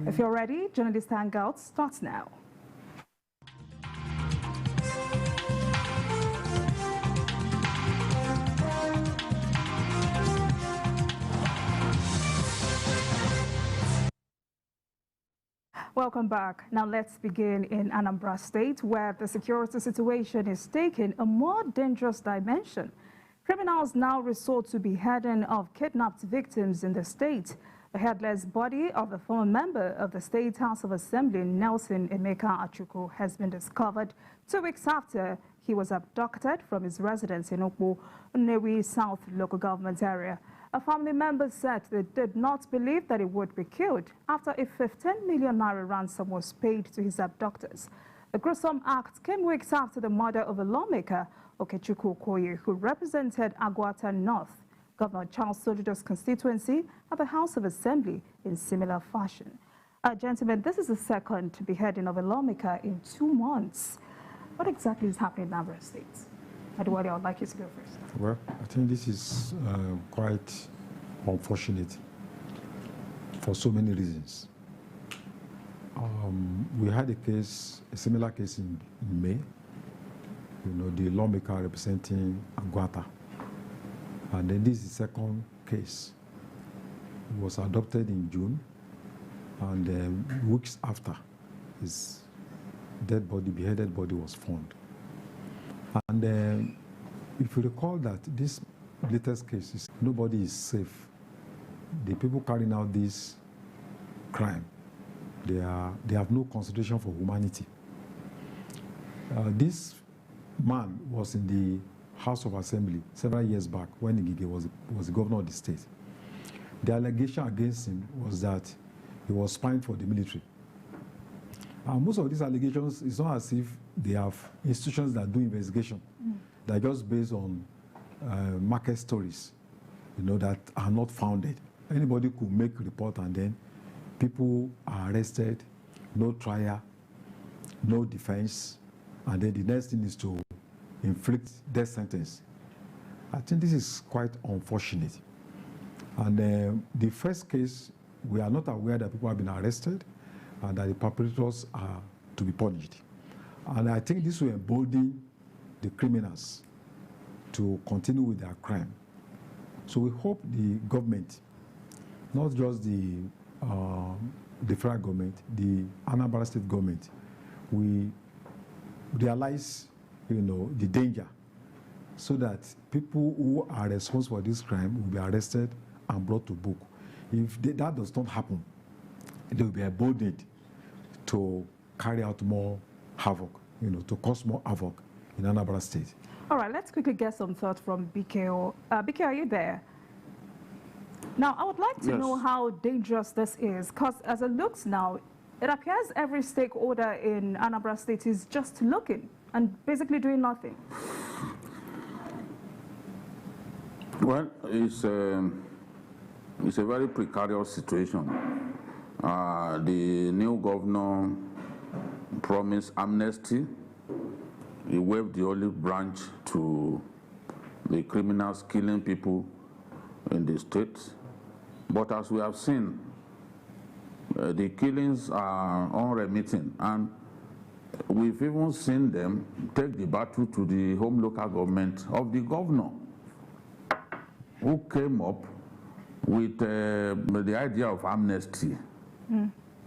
If you're ready, Journalist Hangout starts now. Welcome back. Now let's begin in Anambra State, where the security situation is taking a more dangerous dimension. Criminals now resort to beheading of kidnapped victims in the state. The headless body of a former member of the State House of Assembly, Nelson Emeka Achukwu, has been discovered 2 weeks after he was abducted from his residence in Okpo, Nnewi South local government area. A family member said they did not believe that he would be killed after a 15 million naira ransom was paid to his abductors. The gruesome act came weeks after the murder of a lawmaker, Okechukwu Okoye, who represented Agwata North, Governor Charles Soludo's constituency, at the House of Assembly in similar fashion. Gentlemen, this is the second beheading of a lawmaker in 2 months. What exactly is happening in Anambra State? Adewale, I would like you to go first. Well, I think this is quite unfortunate for so many reasons. We had a similar case in May, the lawmaker representing Agwata. And then this is the second case. It was adopted in June, and weeks after, his beheaded body was found. And if you recall that this latest case, nobody is safe. The people carrying out this crime, they have no consideration for humanity. This man was in the House of Assembly several years back when Ngige was the governor of the state. The allegation against him was that he was spying for the military. And most of these allegations, it's not as if they have institutions that do investigation. They're just based on market stories, that are not founded. Anybody could make a report and then people are arrested, no trial, no defense, and then the next thing is to inflict death sentence. I think this is quite unfortunate. And the first case, we are not aware that people have been arrested and that the perpetrators are to be punished. And I think this will embolden the criminals to continue with their crime. So we hope the government, not just the federal government, the Anambra state government, we realize, the danger, so that people who are responsible for this crime will be arrested and brought to book. If that does not happen, they will be emboldened to carry out more havoc, to cause more havoc in Anambra State. All right, let's quickly get some thoughts from BKO. BK, are you there? Now, I would like to know how dangerous this is, because as it looks now, it appears every stakeholder in Anambra State is just looking and basically doing nothing. Well, it's a very precarious situation. The new governor promised amnesty. He waved the olive branch to the criminals killing people in the state. But as we have seen, the killings are unremitting, and we've even seen them take the battle to the home local government of the governor, who came up with the idea of amnesty.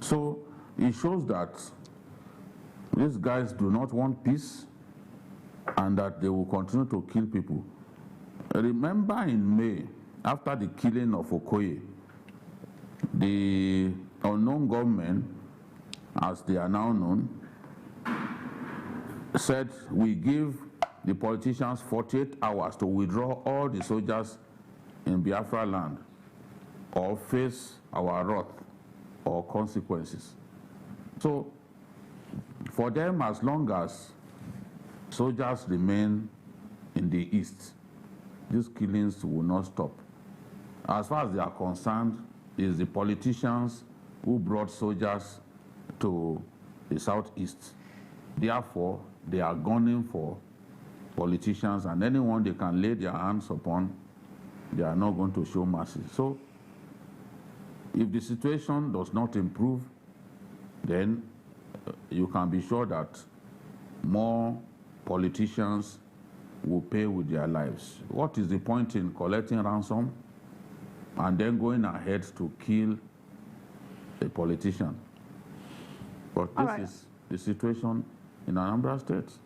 So it shows that these guys do not want peace and that they will continue to kill people. Remember in May, after the killing of Okoye, the unknown gunmen, as they are now known, said we give the politicians 48 hours to withdraw all the soldiers in Biafra land or face our wrath or consequences. So for them, as long as soldiers remain in the east, these killings will not stop. As far as they are concerned, it's the politicians who brought soldiers to the southeast. Therefore, they are gunning for politicians, and anyone they can lay their hands upon, they are not going to show mercy. So if the situation does not improve, then you can be sure that more politicians will pay with their lives. What is the point in collecting ransom and then going ahead to kill a politician? But this is the situation in Anambra State.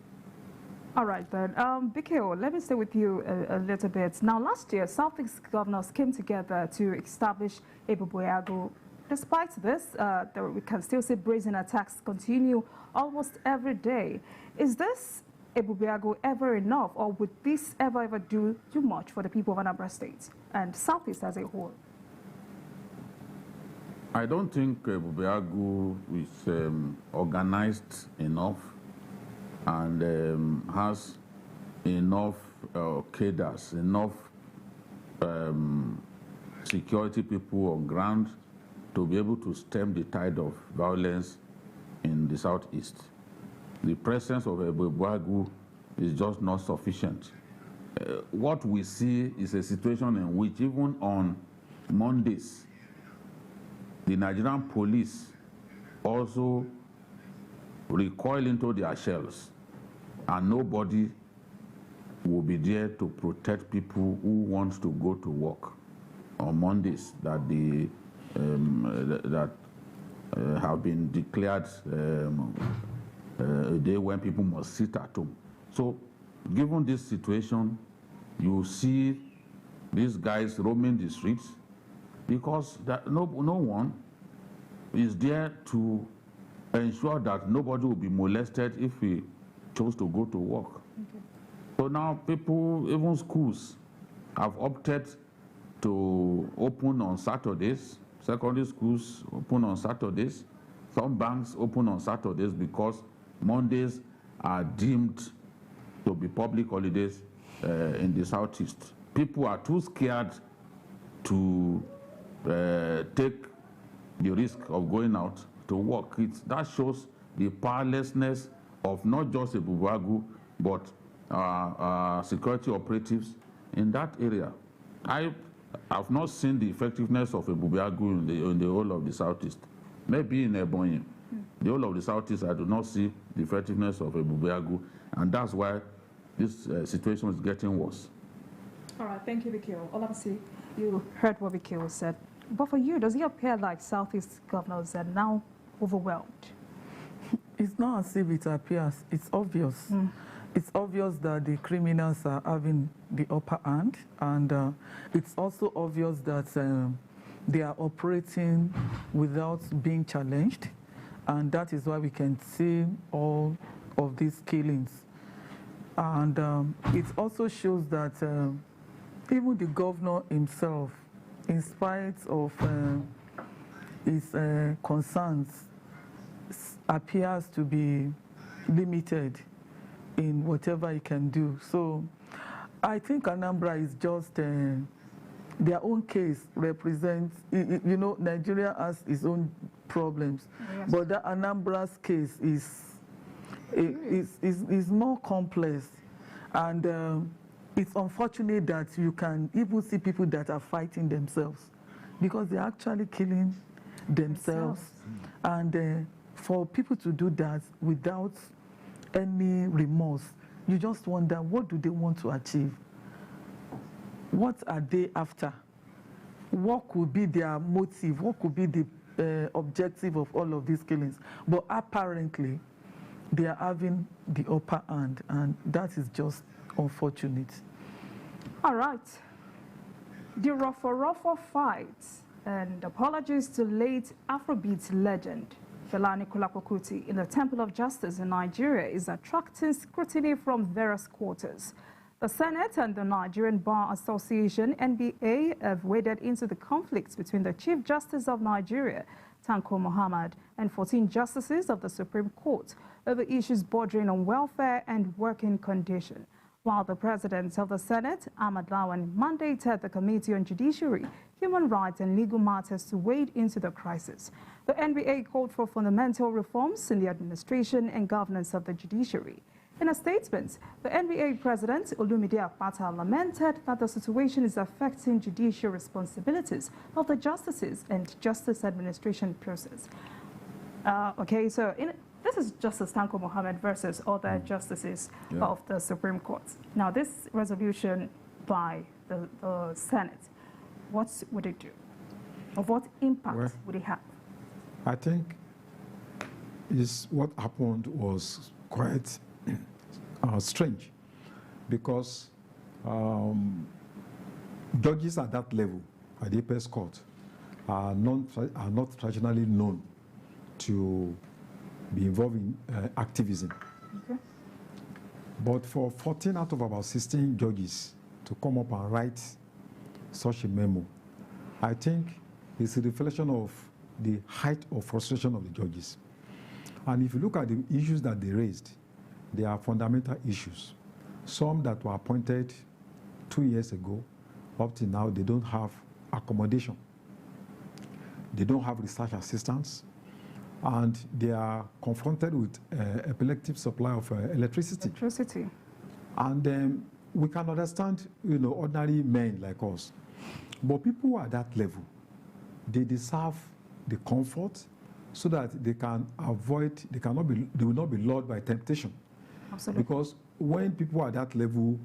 All right, then. Bikio, let me stay with you a little bit. Now, last year, Southeast governors came together to establish Ebubeagụ. Despite this, we can still see brazen attacks continue almost every day. Is this Ebubeagụ ever enough, or would this ever do too much for the people of Anambra State and Southeast as a whole? I don't think Ebubeagụ is organized enough and has enough cadres, enough security people on ground to be able to stem the tide of violence in the Southeast. The presence of Ebubeagụ is just not sufficient. What we see is a situation in which even on Mondays, the Nigerian police also recoil into their shells, and nobody will be there to protect people who want to go to work on Mondays that have been declared a day when people must sit at home. So, given this situation, you see these guys roaming the streets because no one is there to ensure that nobody will be molested if he chose to go to work. Okay. So now people, even schools, have opted to open on Saturdays. Secondary schools open on Saturdays. Some banks open on Saturdays because Mondays are deemed to be public holidays in the Southeast. People are too scared to take the risk of going out to work. That shows the powerlessness of not just Ebubeagụ, but security operatives in that area. I have not seen the effectiveness of Ebubeagụ in the whole of the Southeast. Maybe in Ebonyi. The whole of the Southeast, I do not see the effectiveness of Ebubeagụ, and that's why this situation is getting worse. All right, thank you, Bikio. Olabisi, you heard what Bikio said. But for you, does it appear like Southeast governors are now overwhelmed? It's not as if it appears. It's obvious. It's obvious that the criminals are having the upper hand, and it's also obvious that they are operating without being challenged, and that is why we can see all of these killings. And it also shows that even the governor himself, in spite of his concerns, appears to be limited in whatever he can do. So I think Anambra is just their own case represents, you know, Nigeria has its own problems, yes. But the Anambra's case is more complex, and it's unfortunate that you can even see people that are fighting themselves because they're actually killing themselves. And for people to do that without any remorse, you just wonder, what do they want to achieve? What are they after? What could be their motive? What could be the objective of all of these killings? But apparently, they are having the upper hand, and that is just unfortunate. All right. The Rofo fight, and apologies to late Afrobeat legend Felani Kulapo Kuti in the Temple of Justice in Nigeria is attracting scrutiny from various quarters. The Senate and the Nigerian Bar Association, NBA, have waded into the conflicts between the Chief Justice of Nigeria, Tanko Muhammad, and 14 justices of the Supreme Court over issues bordering on welfare and working condition. While the President of the Senate, Ahmad Lawan, mandated the Committee on Judiciary, Human Rights and Legal Matters to wade into the crisis. The NBA called for fundamental reforms in the administration and governance of the judiciary. In a statement, the NBA President, Olumide Akpata, lamented that the situation is affecting judicial responsibilities of the justices and justice administration process. Okay, so this is Justice Tanko Mohammed versus other justices of the Supreme Court. Now, this resolution by the Senate, what would it do? Or what impact would it have? I think what happened was quite strange, because judges at that level, at the apex court, are not traditionally known to be involved in activism. Okay. But for 14 out of about 16 judges to come up and write such a memo, I think it's a reflection of the height of frustration of the judges. And if you look at the issues that they raised, they are fundamental issues. Some that were appointed 2 years ago, up to now, they don't have accommodation. They don't have research assistance, and they are confronted with epileptic supply of electricity. And we can understand, ordinary men like us. But people at that level, they deserve the comfort so that they can avoid, they will not be lured by temptation. Absolutely. Because when people at that level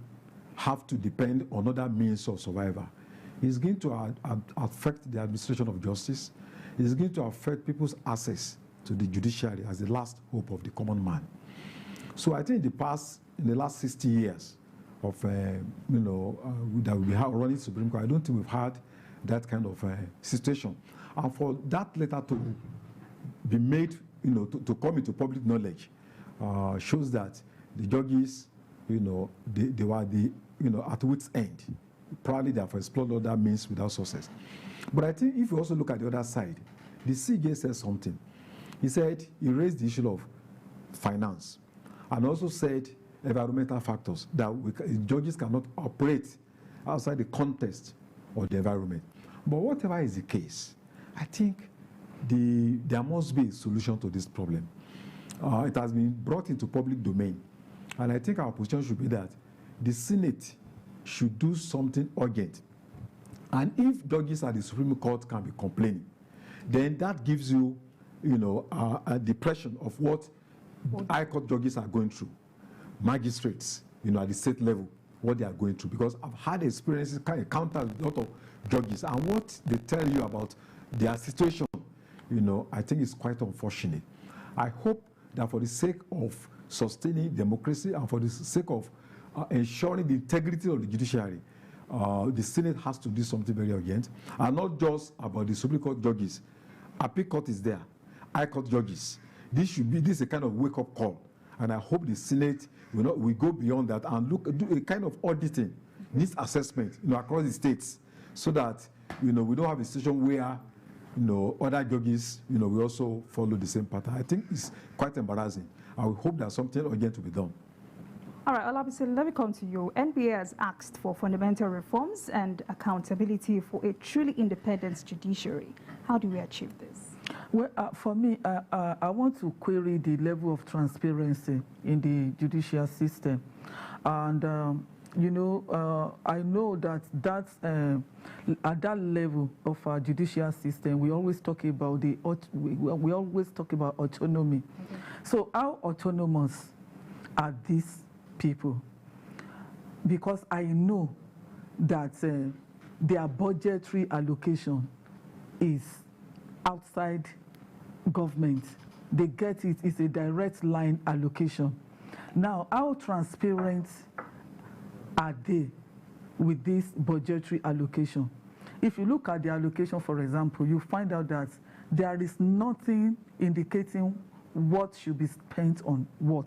have to depend on other means of survival, it's going to affect the administration of justice. It's going to affect people's access to the judiciary as the last hope of the common man. So I think in the last 60 years of, that we have running Supreme Court, I don't think we've had that kind of situation. And for that letter to be made, to come into public knowledge, shows that the judges, they were at wit's end. Probably they have explored other means without success. But I think if you also look at the other side, the CJ said something. He said he raised the issue of finance and also said environmental factors, that judges cannot operate outside the context of the environment. But whatever is the case, I think there must be a solution to this problem. It has been brought into public domain, and I think our position should be that the Senate should do something urgent. And if judges at the Supreme Court can be complaining, then that gives you, a depression of what high court judges are going through, magistrates, at the state level, what they are going through. Because I've had experiences, encountered a lot of judges, and what they tell you about their situation, I think is quite unfortunate. I hope that for the sake of sustaining democracy and for the sake of ensuring the integrity of the judiciary, the Senate has to do something very urgent, and not just about the Supreme Court judges. Appeal Court is there, High Court judges. This is a kind of wake-up call, and I hope the Senate will go beyond that and do a kind of auditing, needs assessment, across the states, so that we don't have a situation where other judges we also follow the same pattern. I think it's quite embarrassing. I would hope that something urgent to be done. All right, Olabisi, let me come to you. NBA has asked for fundamental reforms and accountability for a truly independent judiciary. How do we achieve this? Well, for me, I want to query the level of transparency in the judicial system. And, I know that at that level of our judicial system, we always talk about we always talk about autonomy. Okay. So how autonomous are these people? Because I know that their budgetary allocation is outside government. They get it, it's a direct line allocation. Now, how transparent are they with this budgetary allocation? If you look at the allocation, for example, you find out that there is nothing indicating what should be spent on what.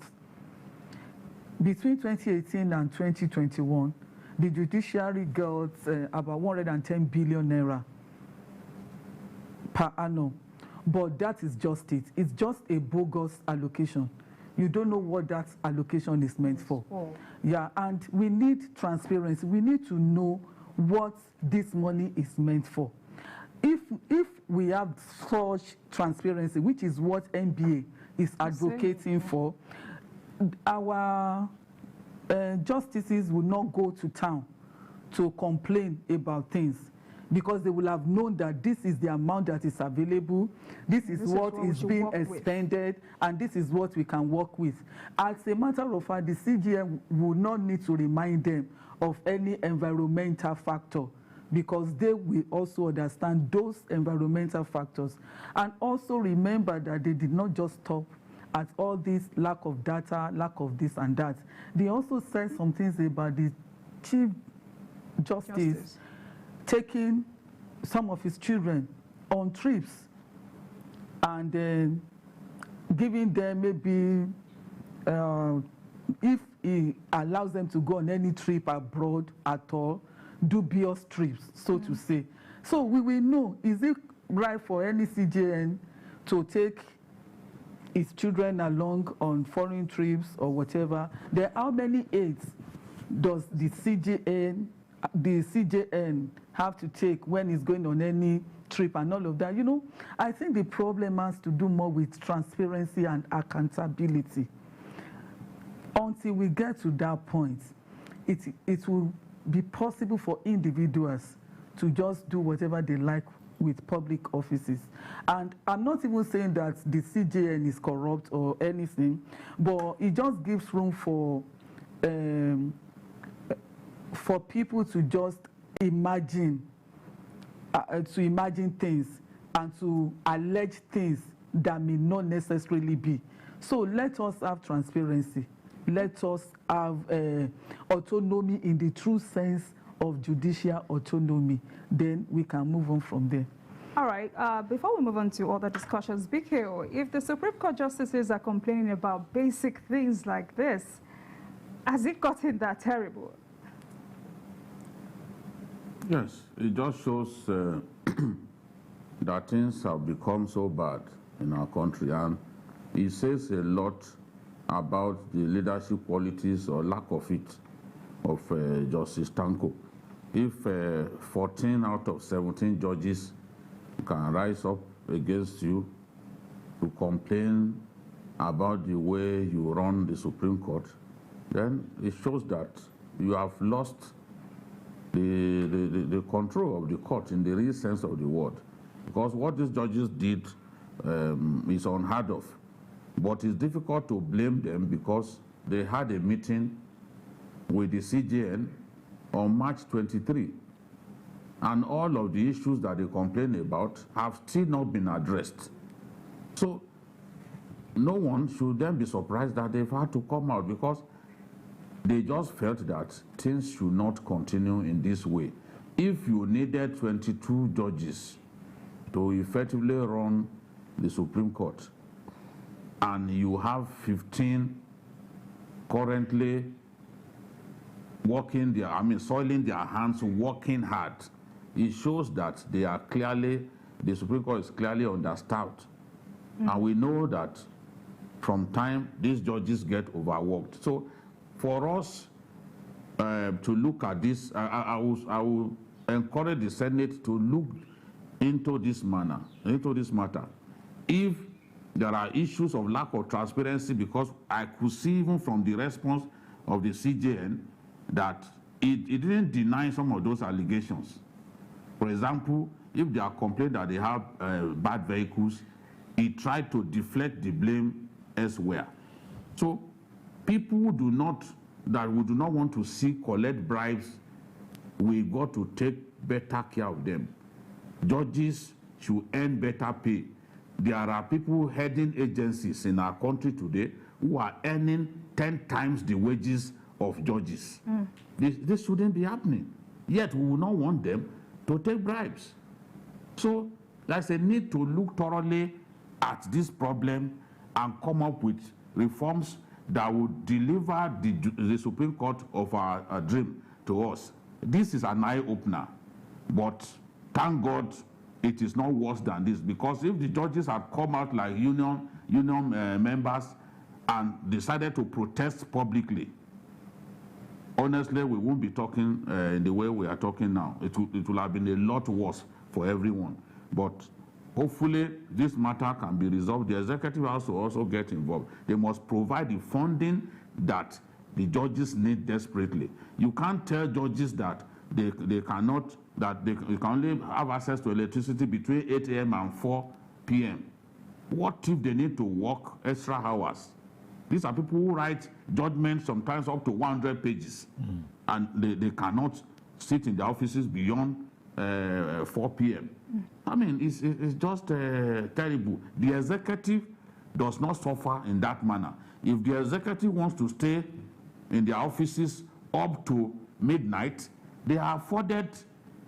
Between 2018 and 2021, the judiciary got about 110 billion naira per annum. But that is just it. It's just a bogus allocation. You don't know what that allocation is meant for. Oh. Yeah, and we need transparency. We need to know what this money is meant for. If we have such transparency, which is what NBA is advocating for, our justices will not go to town to complain about things. because they will have known that this is the amount that is available, this is what is being expended, and this is what we can work with. As a matter of fact, the CGN will not need to remind them of any environmental factor, because they will also understand those environmental factors. And also remember that they did not just stop at all this lack of data, lack of this and that. They also said some things about the Chief Justice taking some of his children on trips and giving them maybe, if he allows them to go on any trip abroad at all, dubious trips, so to say. So we will know, is it right for any CJN to take his children along on foreign trips or whatever? Then how many aids does the CJN have to take when he's going on any trip and all of that? You know, I think the problem has to do more with transparency and accountability. Until we get to that point, it will be possible for individuals to just do whatever they like with public offices. And I'm not even saying that the CJN is corrupt or anything, but it just gives room for people to just imagine things and to allege things that may not necessarily be. So let us have transparency. Let us have autonomy in the true sense of judicial autonomy. Then we can move on from there. All right. Before we move on to other discussions, BKO, if the Supreme Court justices are complaining about basic things like this, has it gotten that terrible? Yes, it just shows that things have become so bad in our country, and it says a lot about the leadership qualities or lack of it of Justice Tanko. If 14 out of 17 judges can rise up against you to complain about the way you run the Supreme Court, then it shows that you have lost the control of the court in the real sense of the word. Because what these judges did is unheard of. But it's difficult to blame them because they had a meeting with the CJN on March 23. And all of the issues that they complain about have still not been addressed. So no one should then be surprised that they've had to come out, because they just felt that things should not continue in this way. If you needed 22 judges to effectively run the Supreme Court, and you have 15 currently working soiling their hands, working hard, it shows that they are clearly, the Supreme Court is clearly understaffed. And we know that from time these judges get overworked. So for us to look at this, I will encourage the Senate to look into this matter. If there are issues of lack of transparency, because I could see even from the response of the CJN that it didn't deny some of those allegations. For example, if they are complaining that they have bad vehicles, it tried to deflect the blame elsewhere. So people who do not want to see collect bribes, we got to take better care of them. Judges should earn better pay. There are people heading agencies in our country today who are earning 10 times the wages of judges. This shouldn't be happening. Yet we will not want them to take bribes. So there's a need to look thoroughly at this problem and come up with reforms that would deliver the Supreme Court of our dream to us. This is an eye-opener, but thank God it is not worse than this, because if the judges had come out like union members and decided to protest publicly, honestly, we won't be talking in the way we are talking now. It will have been a lot worse for everyone. But hopefully this matter can be resolved. The executive has to also get involved. They must provide the funding that the judges need desperately. You can't tell judges that they cannot, that they can only have access to electricity between 8 a.m. and 4 p.m. What if they need to work extra hours? These are people who write judgments sometimes up to 100 pages, and they cannot sit in the offices beyond 4 p.m. I mean, it's just terrible. The executive does not suffer in that manner. If the executive wants to stay in their offices up to midnight, they are afforded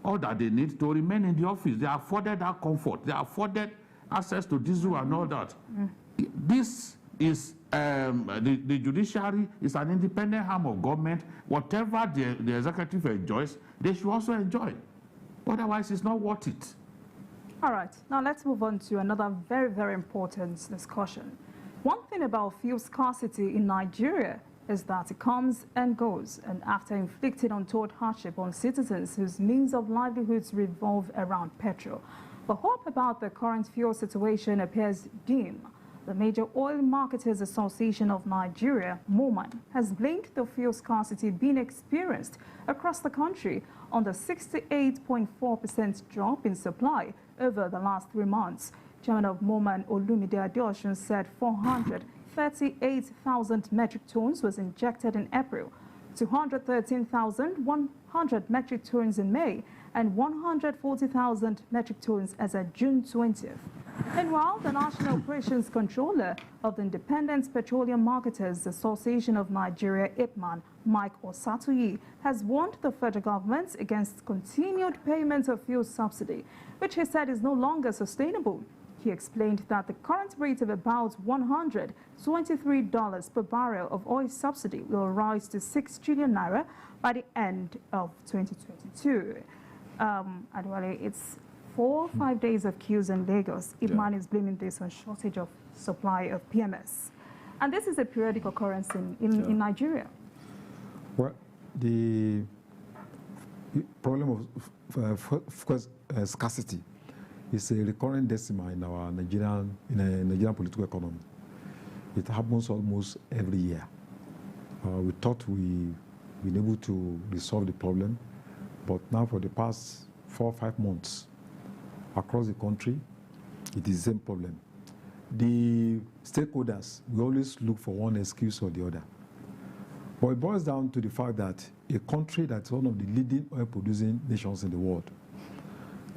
all that they need to remain in the office. They are afforded that comfort. They are afforded access to diesel and all that. This is the judiciary is an independent arm of government. Whatever the executive enjoys, they should also enjoy. Otherwise, it's not worth it. All right, now let's move on to another very, very important discussion. One thing about fuel scarcity in Nigeria is that it comes and goes, and after inflicting untold hardship on citizens whose means of livelihoods revolve around petrol, the hope about the current fuel situation appears dim. The Major Oil Marketers Association of Nigeria, MOMAN, has blamed the fuel scarcity being experienced across the country on the 68.4% drop in supply over the last 3 months. Chairman of MOMAN, Olumide Adeosun, said 438,000 metric tons was injected in April, 213,100 metric tons in May, and 140,000 metric tons as of June 20th. Meanwhile, the National Operations Controller of the Independent Petroleum Marketers Association of Nigeria, IPMAN, Mike Osatuyi, has warned the federal government against continued payment of fuel subsidy, which he said is no longer sustainable. He explained that the current rate of about $123 per barrel of oil subsidy will rise to 6 trillion naira by the end of 2022. Actually, it's 4 or 5 days of queues in Lagos. IPMAN is blaming this on shortage of supply of PMS. And this is a periodic occurrence in Nigeria. Well, the problem of scarcity is a recurrent decimal in our Nigerian political economy. It happens almost every year. We thought we'd been able to resolve the problem, but now for the past 4 or 5 months, across the country, it is the same problem. The stakeholders will always look for one excuse or the other. But it boils down to the fact that a country that's one of the leading oil-producing nations in the world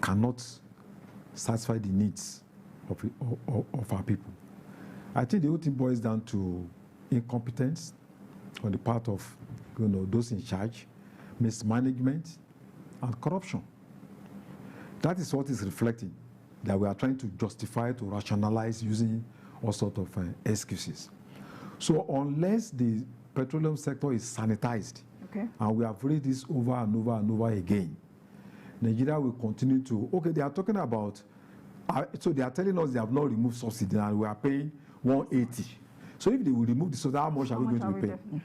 cannot satisfy the needs of our people. I think the whole thing boils down to incompetence on the part of those in charge, mismanagement, and corruption. That is what is reflecting, that we are trying to justify, to rationalize using all sorts of excuses. So unless the petroleum sector is sanitized, and we have read this over and over and over again, Nigeria will continue to, they are talking about, so they are telling us they have not removed subsidy and we are paying 180. So if they will remove the subsidy, how much are we going to be paying?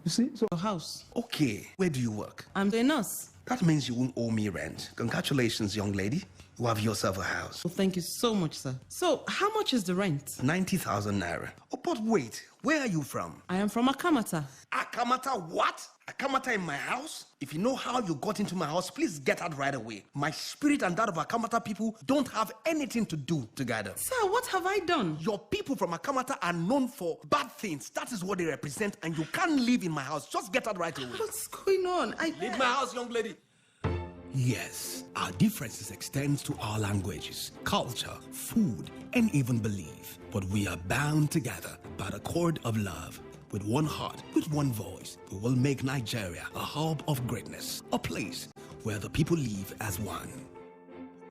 You see? So house. Okay, where do you work? I'm the nurse. That means you won't owe me rent. Congratulations, young lady. You have yourself a house. Well, thank you so much, sir. So, how much is the rent? 90,000 naira. Oh, but wait, where are you from? I am from Akamata. Akamata what? Akamata in my house? If you know how you got into my house, please get out right away. My spirit and that of Akamata people don't have anything to do together. Sir, what have I done? Your people from Akamata are known for bad things. That is what they represent, and you can't live in my house. Just get out right away. What's going on? Leave my house, young lady. Yes, our differences extend to our languages, culture, food, and even belief. But we are bound together by the cord of love. With one heart, with one voice, we will make Nigeria a hub of greatness, a place where the people live as one.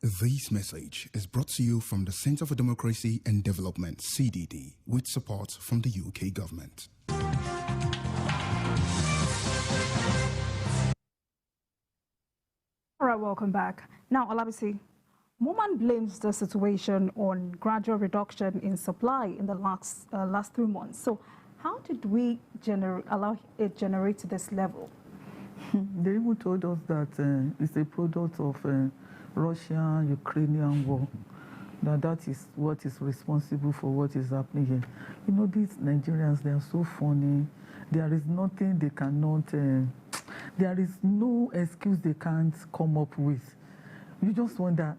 This message is brought to you from the Center for Democracy and Development, CDD, with support from the UK government. All right, welcome back. Now, Olabisi, MOMAN blames the situation on gradual reduction in supply in the last 3 months. So how did we allow it generate to this level? They even told us that it's a product of Russia-Ukrainian war, that is what is responsible for what is happening here. You know, these Nigerians, they are so funny. There is nothing they cannot there is no excuse they can't come up with. You just wonder,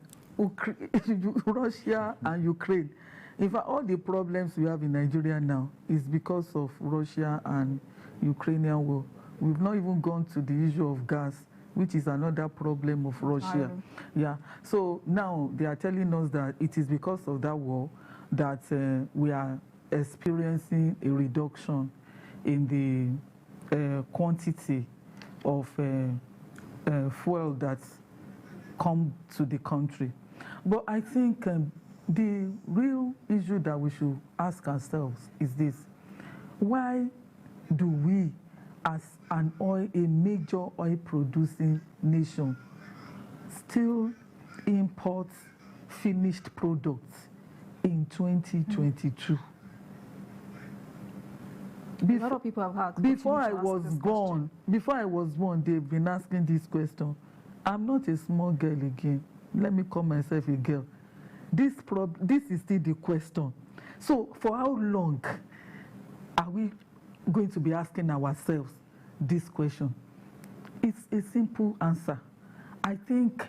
Russia and Ukraine. In fact, all the problems we have in Nigeria now is because of Russia and Ukrainian war. We've not even gone to the issue of gas, which is another problem of Russia. Yeah. So now they are telling us that it is because of that war that we are experiencing a reduction in the quantity of fuel that's come to the country. But I think the real issue that we should ask ourselves is this: why do we, as a major oil producing nation, still import finished products in 2022? A lot of people have had. Before I was born, they've been asking this question. I'm not a small girl again. Let me call myself a girl. This is still the question. So for how long are we going to be asking ourselves this question? It's a simple answer. I think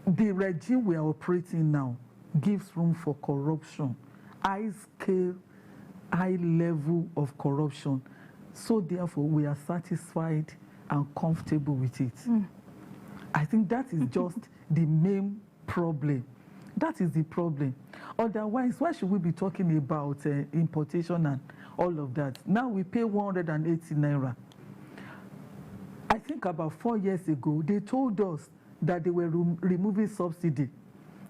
the regime we are operating now gives room for corruption, high scale, high level of corruption. So therefore, we are satisfied and comfortable with it. I think that is just the main problem. That is the problem. Otherwise, why should we be talking about importation and all of that? Now we pay 180 naira. I think about 4 years ago, they told us that they were removing subsidy.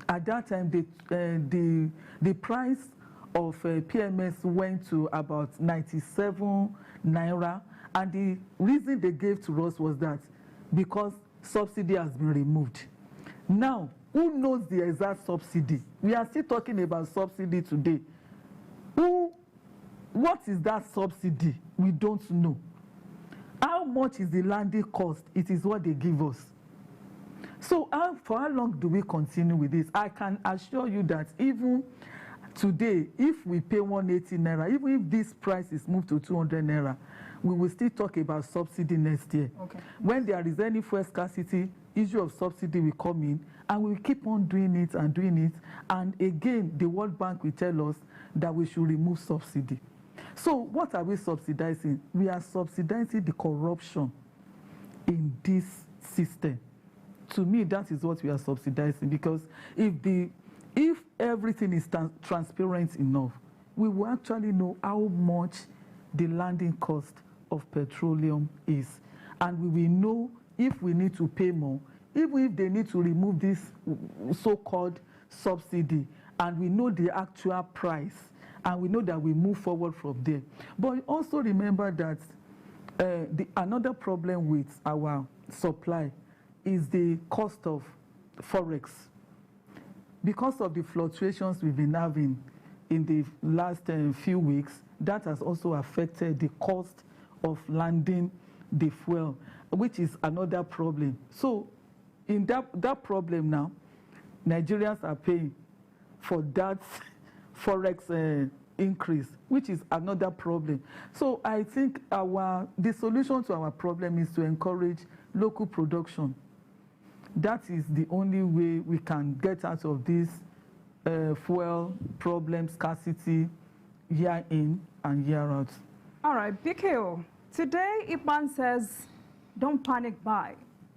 At that time, the price of PMS went to about 97 naira. And the reason they gave to us was that because subsidy has been removed. Now, who knows the exact subsidy? We are still talking about subsidy today. What is that subsidy? We don't know. How much is the landing cost? It is what they give us. So for how long do we continue with this? I can assure you that even today, if we pay 180 naira, even if this price is moved to 200 naira, we will still talk about subsidy next year. Okay. When there is any fuel scarcity, issue of subsidy will come in, and we will keep on doing it and doing it. And again, the World Bank will tell us that we should remove subsidy. So what are we subsidizing? We are subsidizing the corruption in this system. To me, that is what we are subsidizing, because if everything is transparent enough, we will actually know how much the landing cost of petroleum is. And we will know if we need to pay more, even if they need to remove this so-called subsidy, and we know the actual price, and we know that we move forward from there. But also remember that another problem with our supply is the cost of forex. Because of the fluctuations we've been having in the last few weeks, that has also affected the cost of landing the fuel, which is another problem. So in that problem now, Nigerians are paying for that forex increase, which is another problem. So I think the solution to our problem is to encourage local production. That is the only way we can get out of this fuel problem, scarcity, year in and year out. All right, BKO. Today, Ipman says, don't panic buy.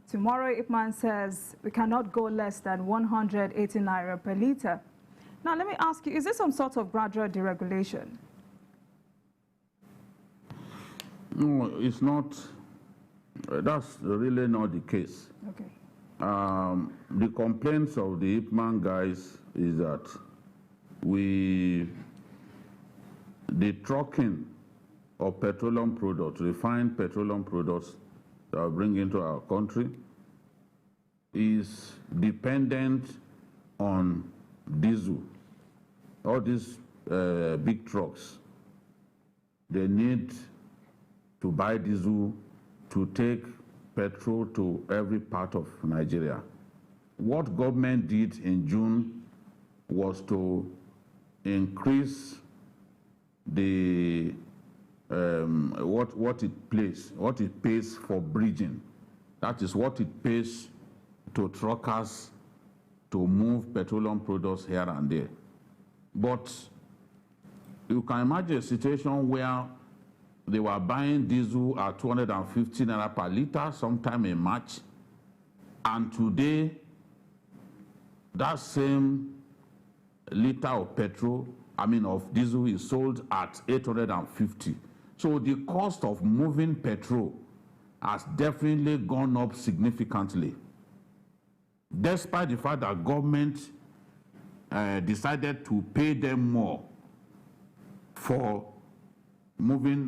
Tomorrow, Ipman says, we cannot go less than 180 naira per litre. Now, let me ask you, is this some sort of gradual deregulation? No, it's not. That's really not the case. Okay. The complaints of the Ipman guys is that the trucking of petroleum products, refined petroleum products that are bring into our country is dependent on diesel. All these big trucks, they need to buy diesel to take petrol to every part of Nigeria. What government did in June was to increase the what it pays for bridging. That is what it pays to truckers to move petroleum products here and there. But you can imagine a situation where they were buying diesel at 250 naira per liter sometime in March, and today that same liter of of diesel is sold at 850. So the cost of moving petrol has definitely gone up significantly, despite the fact that government decided to pay them more for moving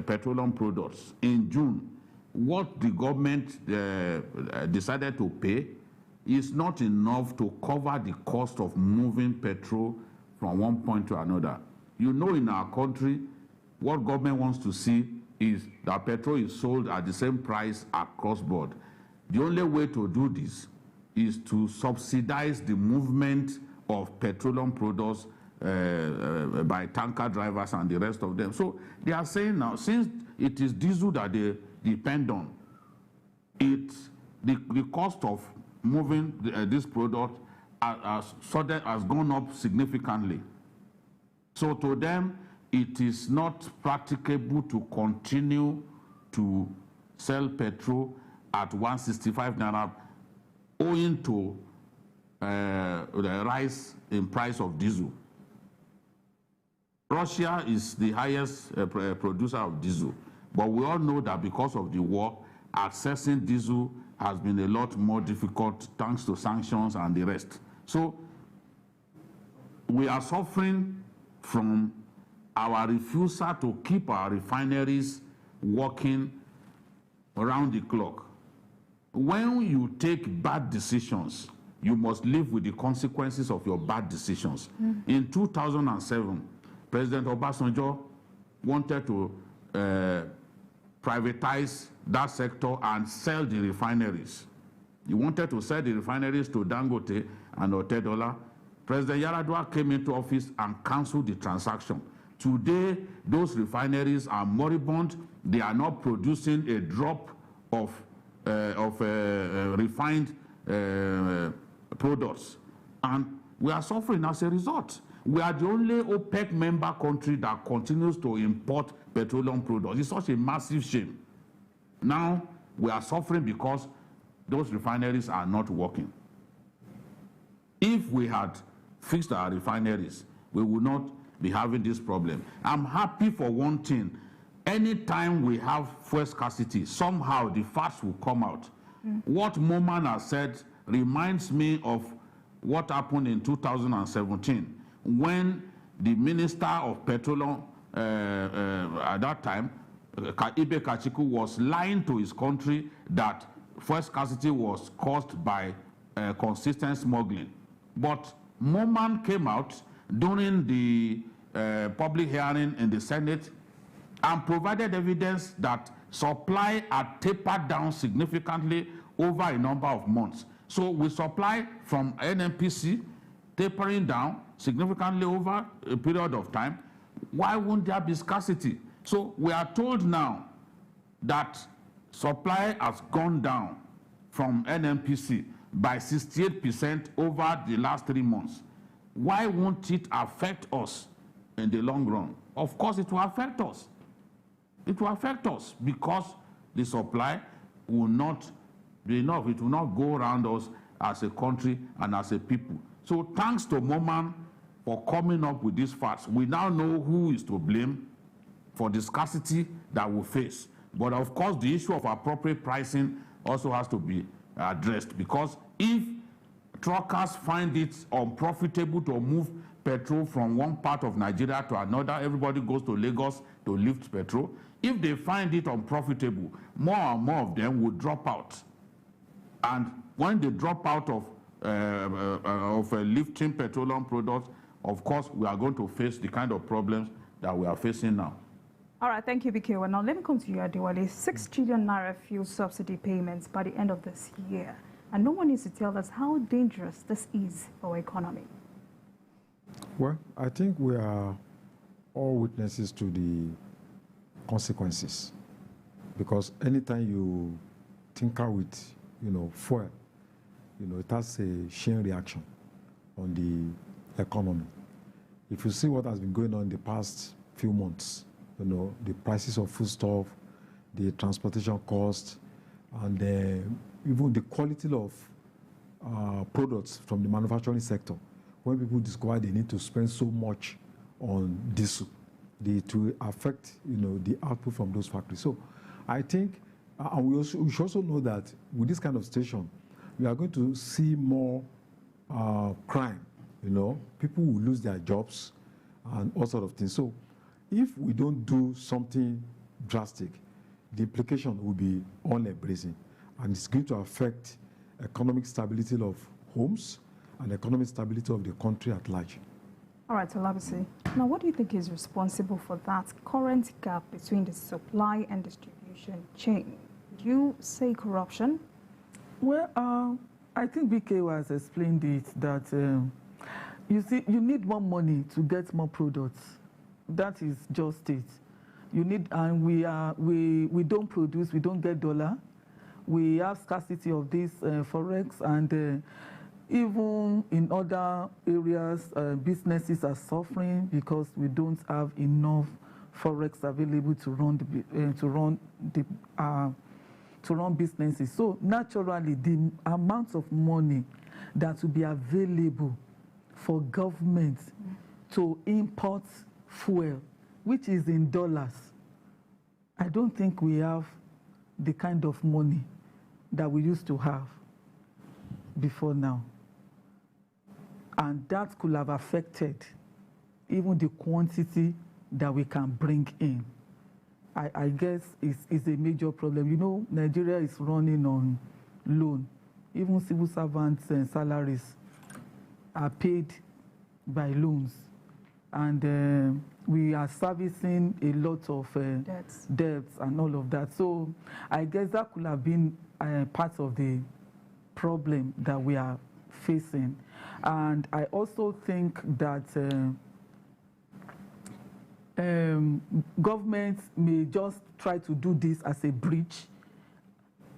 petroleum products. In June, what the government decided to pay is not enough to cover the cost of moving petrol from one point to another. You know, in our country, what government wants to see is that petrol is sold at the same price across board. The only way to do this is to subsidize the movement of petroleum products by tanker drivers and the rest of them. So they are saying now, since it is diesel that they depend on, the cost of moving this product has gone up significantly. So to them, it is not practicable to continue to sell petrol at 165 naira owing to the rise in price of diesel. Russia is the highest producer of diesel, but we all know that because of the war, accessing diesel has been a lot more difficult thanks to sanctions and the rest. So we are suffering from our refusal to keep our refineries working around the clock. When you take bad decisions, you must live with the consequences of your bad decisions. In 2007, President Obasanjo wanted to privatize that sector and sell the refineries. He wanted to sell the refineries to Dangote and Otedola. President Yaradua came into office and canceled the transaction. Today, those refineries are moribund. They are not producing a drop of refined products. And we are suffering as a result. We are the only OPEC member country that continues to import petroleum products. It's such a massive shame. Now, we are suffering because those refineries are not working. If we had fixed our refineries, we would not be having this problem. I'm happy for one thing. Anytime we have fuel scarcity, somehow the facts will come out. What Moman has said reminds me of what happened in 2017 when the Minister of Petroleum at that time, Ibe Kachiku, was lying to his country that fuel scarcity was caused by consistent smuggling. But Moman came out during the public hearing in the Senate and provided evidence that supply had tapered down significantly over a number of months. So with supply from NNPC tapering down significantly over a period of time, why won't there be scarcity? So we are told now that supply has gone down from NNPC by 68% over the last 3 months. Why won't it affect us in the long run? Of course it will affect us. It will affect us because the supply will not be enough. It will not go around us as a country and as a people. So thanks to Moman for coming up with these facts. We now know who is to blame for the scarcity that we face. But of course, the issue of appropriate pricing also has to be addressed, because if truckers find it unprofitable to move petrol from one part of Nigeria to another, everybody goes to Lagos to lift petrol. If they find it unprofitable, more and more of them will drop out. And when they drop out of lifting petroleum products, of course, we are going to face the kind of problems that we are facing now. All right, thank you, Bikewa. Now, let me come to you, Adewale. 6 trillion naira fuel subsidy payments by the end of this year. And no one needs to tell us how dangerous this is for our economy. Well, I think we are all witnesses to the consequences, because anytime you tinker with, fuel, it has a chain reaction on the economy. If you see what has been going on in the past few months, the prices of foodstuff, the transportation costs, and even the quality of products from the manufacturing sector, when people discover they need to spend so much on diesel, it will affect, the output from those factories. So I think, and we should also know that with this kind of situation, we are going to see more crime. People will lose their jobs and all sort of things. So if we don't do something drastic, the implication will be all-embracing, and it's going to affect economic stability of homes and economic stability of the country at large. All right, Olabisi. Now, what do you think is responsible for that current gap between the supply and distribution chain? Would you say corruption? Well, I think BK has explained it that you see, you need more money to get more products. That is just it. You need, and we don't produce, we don't get dollar. We have scarcity of this forex, and even in other areas, businesses are suffering because we don't have enough forex available to run businesses. So naturally, the amount of money that will be available for government to import fuel, which is in dollars, I don't think we have the kind of money that we used to have before now. And that could have affected even the quantity that we can bring in. I guess it's a major problem. Nigeria is running on loan. Even civil servants' salaries are paid by loans. And we are servicing a lot of debts and all of that. So I guess that could have been part of the problem that we are facing. And I also think that government may just try to do this as a bridge,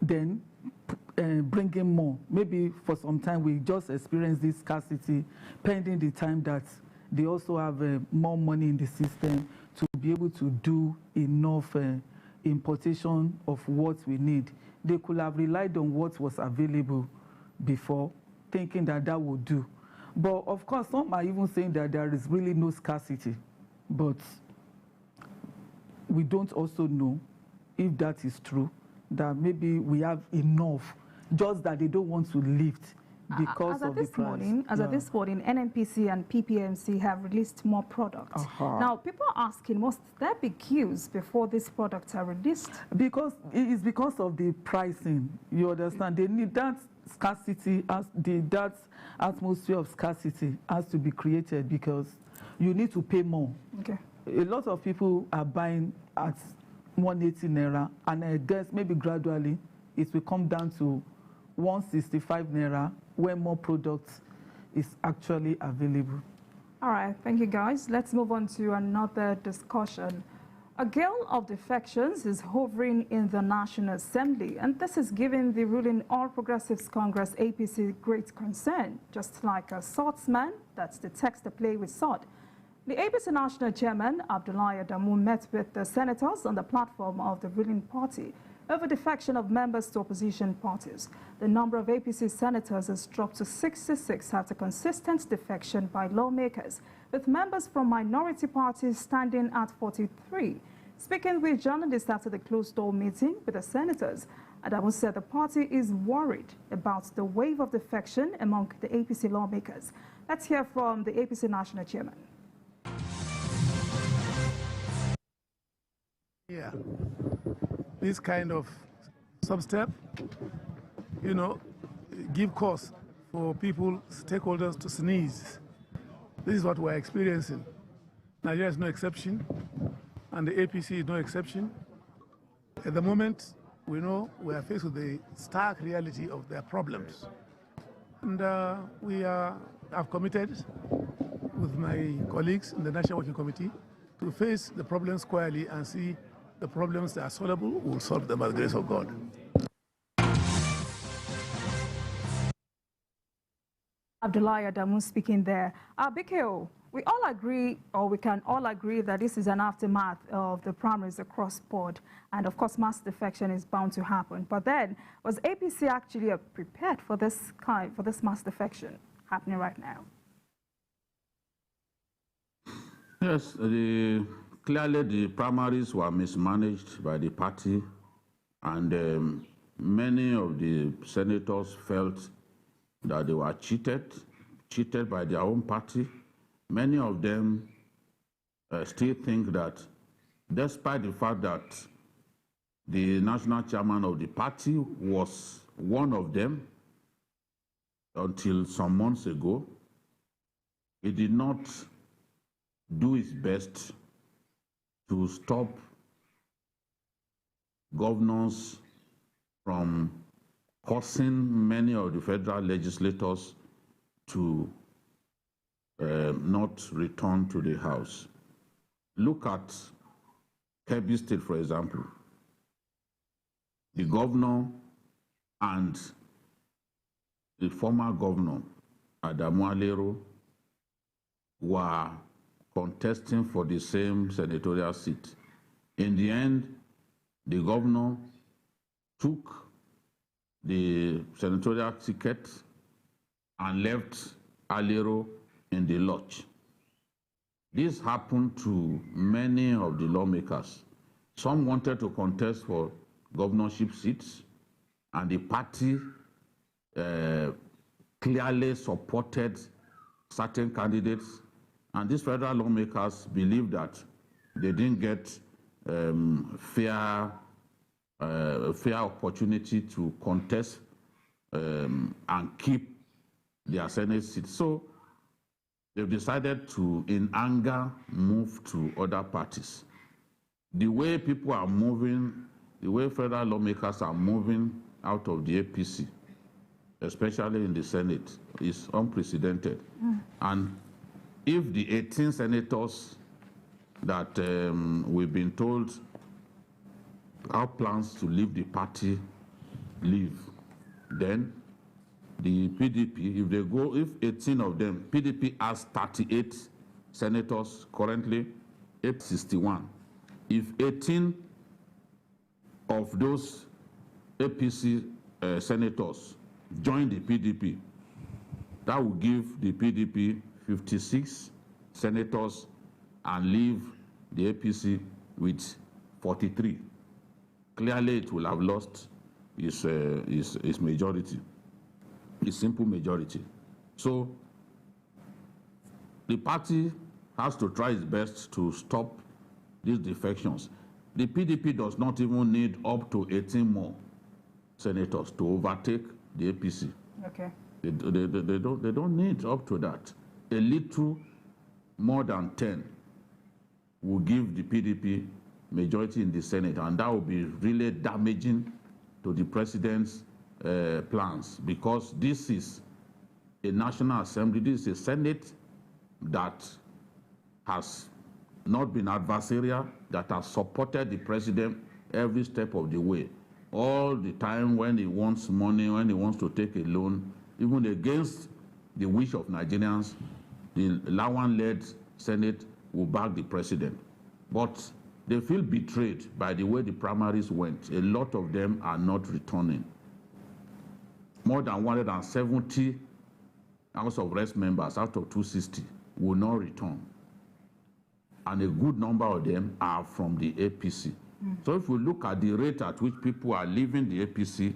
then bring in more. Maybe for some time we just experience this scarcity, pending the time that they also have more money in the system to be able to do enough importation of what we need. They could have relied on what was available before, thinking that that would do. But of course, some are even saying that there is really no scarcity. But we don't also know if that is true, that maybe we have enough, just that they don't want to lift because of the price. As of this morning, NNPC and PPMC have released more products. Now, people are asking, must there be queues before these products are released? Because it is because of the pricing. You understand? They need that scarcity, that atmosphere of scarcity has to be created, because you need to pay more. Okay. A lot of people are buying at 180 naira, and I guess maybe gradually it will come down to 165 naira when more products is actually available. All right, thank you guys. Let's move on to another discussion. A gale of defections is hovering in the National Assembly, and this is giving the ruling All Progressives Congress APC great concern, just like a swordsman that detects the play with sword. The APC National Chairman, Abdullahi Adamu, met with the senators on the platform of the ruling party over defection of members to opposition parties. The number of APC senators has dropped to 66 after consistent defection by lawmakers, with members from minority parties standing at 43. Speaking with journalists after the closed-door meeting with the senators, Adamu said the party is worried about the wave of defection among the APC lawmakers. Let's hear from the APC National Chairman. Yeah, this kind of sub-step, give cause for people, stakeholders to sneeze. This is what we're experiencing. Nigeria is no exception, and the APC is no exception. At the moment, we know we are faced with the stark reality of their problems. And we have committed with my colleagues in the National Working Committee to face the problem squarely and see the problems that are solvable, we'll solve them by the grace of God. Abdullahi Adamu speaking there. Bikeo, we all agree, or we can all agree, that this is an aftermath of the primaries across board, and of course mass defection is bound to happen. But then, was APC actually prepared for this mass defection happening right now? Yes, clearly the primaries were mismanaged by the party, and many of the senators felt that they were cheated by their own party. Many of them still think that, despite the fact that the national chairman of the party was one of them until some months ago, he did not do his best to stop governors from causing many of the federal legislators to not return to the House. Look at Kebbi State, for example. The governor and the former governor, Adamu Alero, were contesting for the same senatorial seat. In the end, the governor took the senatorial ticket and left Alero in the lodge. This happened to many of the lawmakers. Some wanted to contest for governorship seats, and the party clearly supported certain candidates, and these federal lawmakers believed that they didn't get fair opportunity to contest and keep their Senate seats. So they've decided to, in anger, move to other parties. The way people are moving, the way federal lawmakers are moving out of the APC, especially in the Senate, is unprecedented. And if the 18 senators that we've been told have plans to leave the party leave, then the PDP, if they go, if 18 of them, PDP has 38 senators currently, 861. If 18 of those APC senators join the PDP, that will give the PDP 56 senators and leave the APC with 43. Clearly, it will have lost its majority, its simple majority. So the party has to try its best to stop these defections. The PDP does not even need up to 18 more senators to overtake the APC. Okay. They don't need up to that. A little more than 10 will give the PDP majority in the Senate, and that will be really damaging to the president's plans, because this is a National Assembly, this is a Senate that has not been adversarial, that has supported the president every step of the way. All the time when he wants money, when he wants to take a loan, even against the wish of Nigerians, the Lawan-led Senate will back the president. But they feel betrayed by the way the primaries went. A lot of them are not returning. More than 170 House of Reps members out of 260 will not return. And a good number of them are from the APC. So if we look at the rate at which people are leaving the APC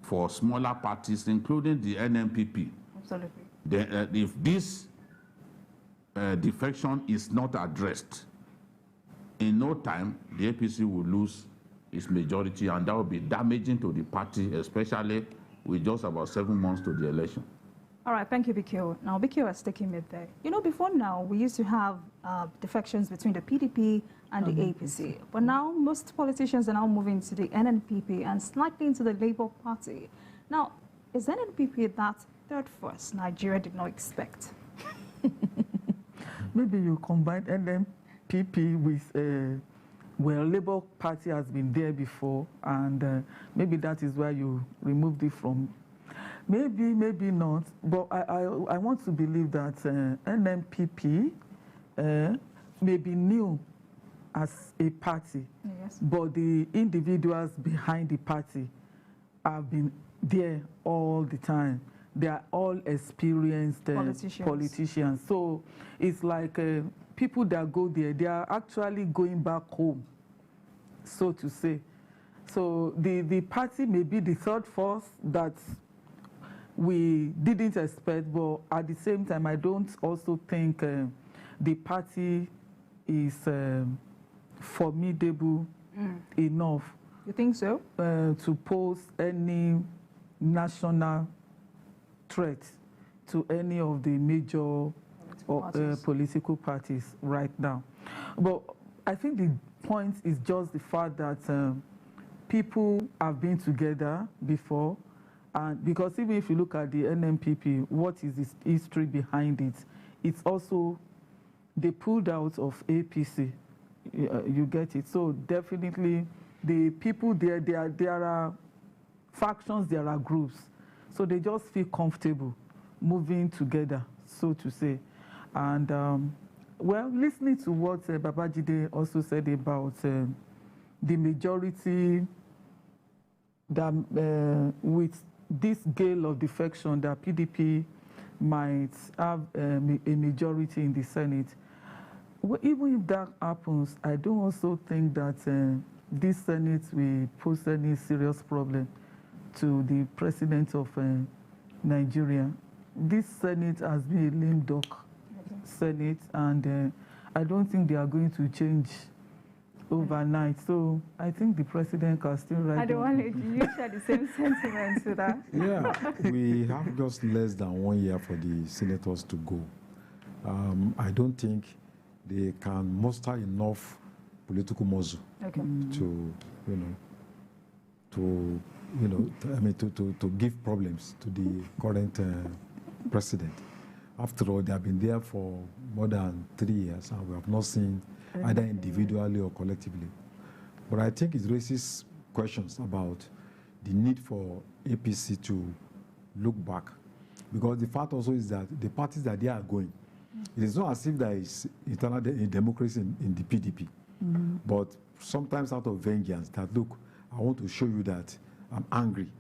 for smaller parties, including the NMPP, Absolutely. then, if this defection is not addressed, in no time, the APC will lose its majority, and that will be damaging to the party, especially with just about 7 months to the election. All right, thank you, Bikio. Now, Bikio is taking me there. You know, before now, we used to have defections between the PDP and the APC. But now, most politicians are now moving to the NNPP and slightly into the Labour Party. Now, is NNPP that third force Nigeria did not expect? Maybe you combine NNPP with well, Labour Party has been there before, and maybe that is why you removed it from. Maybe, maybe not, but I want to believe that NNPP may be new as a party, yes, but the individuals behind the party have been there all the time. They are all experienced politicians. So it's like people that go there, they are actually going back home, so to say. So the party may be the third force that we didn't expect, but at the same time, I don't also think the party is formidable enough. You think so? To pose any national threat to any of the major political parties right now. But I think the point is just the fact that people have been together before, and because even if you look at the NNPP, what is the history behind it? It's also, they pulled out of APC. You get it? So definitely the people there, there are factions, there are groups. So they just feel comfortable moving together, so to say. And well, listening to what Babajide also said about the majority that with this gale of defection that PDP might have a majority in the Senate. Well, even if that happens, I don't also think that this Senate will pose any serious problem to the president of Nigeria. This Senate has been a lame duck Senate, and I don't think they are going to change overnight. So I think the president can still write. I don't want to. Do you share the same sentiments to that? Yeah, we have just less than 1 year for the senators to go. I don't think they can muster enough political muscle to, to give problems to the current president. After all, they have been there for more than 3 years, and we have not seen either individually or collectively. But I think it raises questions about the need for APC to look back, because the fact also is that the parties that they are going, it is not as if there is internal democracy in the PDP, but sometimes out of vengeance, that look, I want to show you that I'm angry,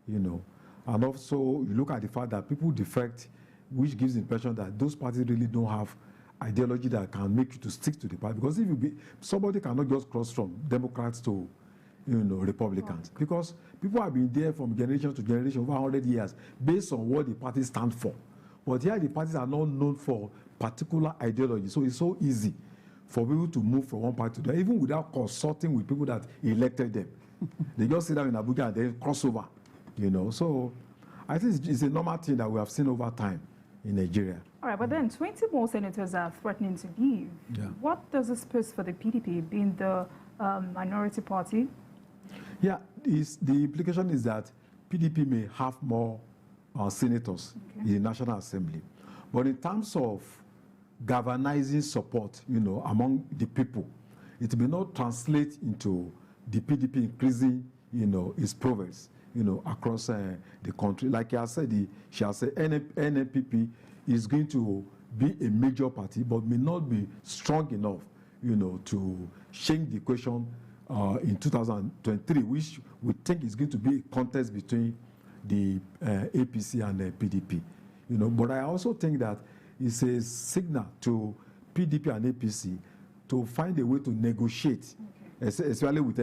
And also you look at the fact that people defect, which gives the impression that those parties really don't have ideology that can make you to stick to the party. Because if somebody cannot just cross from Democrats to, Republicans, because people have been there from generation to generation over 100 years based on what the parties stand for. But here the parties are not known for particular ideology, so it's so easy for people to move from one party to the other, even without consulting with people that elected them. They just sit down in Abuja and then cross over, So I think it's a normal thing that we have seen over time in Nigeria. All right, but then 20 more senators are threatening to leave. Yeah. What does this pose for the PDP, being the minority party? Yeah, the implication is that PDP may have more senators in the National Assembly. But in terms of galvanizing support, among the people, it may not translate into the PDP increasing, its progress, across the country. Like she has said, NNPP is going to be a major party, but may not be strong enough, to change the equation in 2023, which we think is going to be a contest between the APC and the PDP. But I also think that it's a signal to PDP and APC to find a way to negotiate, especially with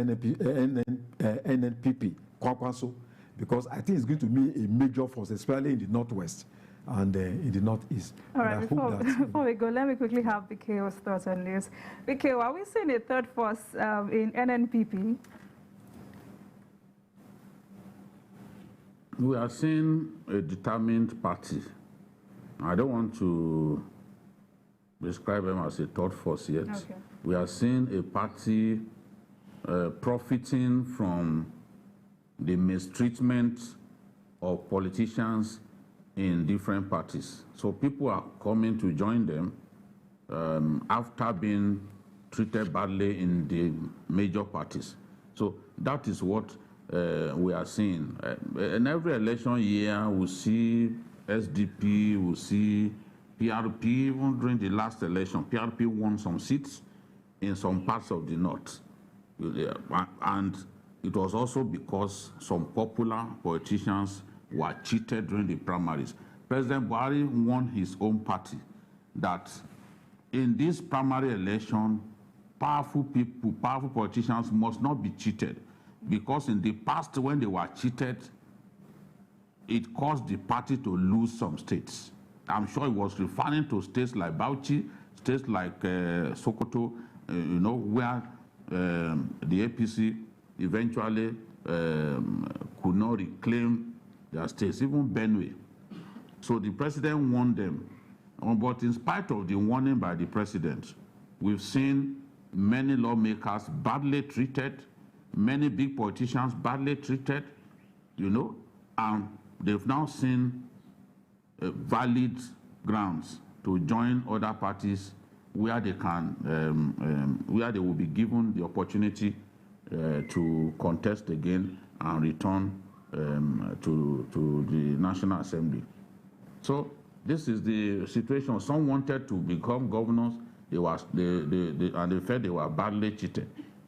NNPP, Kwakwaso, because I think it's going to be a major force, especially in the Northwest and in the Northeast. All right, before we go, let me quickly have Biko's thoughts on this. Biko, are we seeing a third force in NNPP? We are seeing a determined party. I don't want to describe them as a third force yet. Okay. We are seeing a party profiting from the mistreatment of politicians in different parties. So people are coming to join them after being treated badly in the major parties. So that is what we are seeing. In every election year, we see SDP, we see PRP. Even during the last election, PRP won some seats in some parts of the north. And it was also because some popular politicians were cheated during the primaries. President Buhari won his own party that in this primary election, powerful people, powerful politicians must not be cheated, because in the past when they were cheated, it caused the party to lose some states. I'm sure it was referring to states like Bauchi, states like Sokoto, where the APC eventually could not reclaim their states, even Benue. So the president won them. But in spite of the warning by the president, we've seen many lawmakers badly treated, many big politicians badly treated, and they've now seen valid grounds to join other parties where they can, where they will be given the opportunity to contest again and return to the National Assembly. So this is the situation. Some wanted to become governors, and they felt they were badly cheated.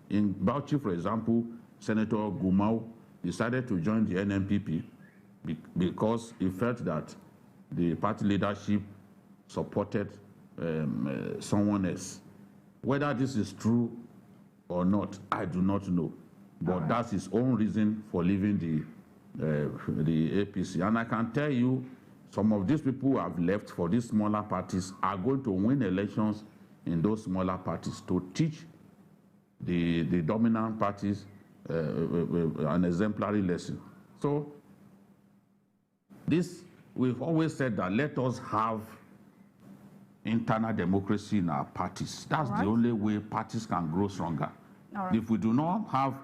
In Bauchi, for example, Senator Gumau decided to join the NNPP because he felt that the party leadership supported someone else. Whether this is true or not, I do not know. But that's his own reason for leaving the APC. And I can tell you, some of these people who have left for these smaller parties are going to win elections in those smaller parties to teach the dominant parties an exemplary lesson. So we've always said that let us have internal democracy in our parties. That's the only way parties can grow stronger. If we do not have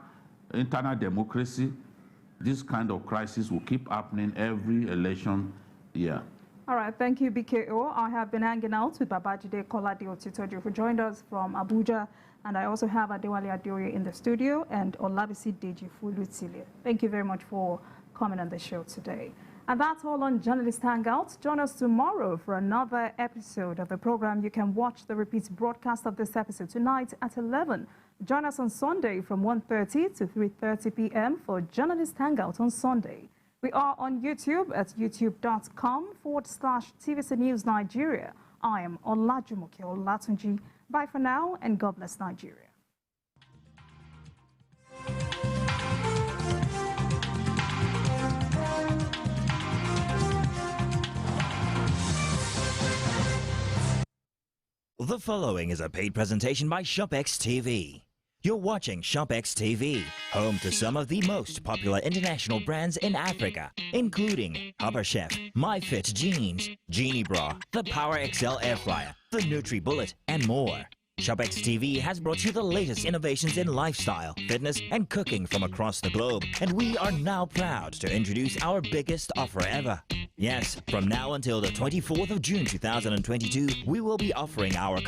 internal democracy, this kind of crisis will keep happening every election year. All right, thank you, BKO. I have been hanging out with Babajide Kolade-Otitoju, who joined us from Abuja, and I also have Adewale Adeoye in the studio and Olabisi Deji Fulutilia. Thank you very much for coming on the show today. And that's all on Journalist Hangout. Join us tomorrow for another episode of the program. You can watch the repeat broadcast of this episode tonight at 11. Join us on Sunday from 1:30 to 3:30 p.m. for Journalist Hangout on Sunday. We are on YouTube at youtube.com/TVC News Nigeria. I am Olajumoke Olatunji. Bye for now, and God bless Nigeria. The following is a paid presentation by ShopX TV. You're watching ShopX TV, home to some of the most popular international brands in Africa, including Hubber Chef, MyFit Jeans, Genie Bra, the Power XL Air Fryer, the NutriBullet, and more. ShopX TV has brought you the latest innovations in lifestyle, fitness, and cooking from across the globe, and we are now proud to introduce our biggest offer ever. Yes, from now until the 24th of June 2022, we will be offering our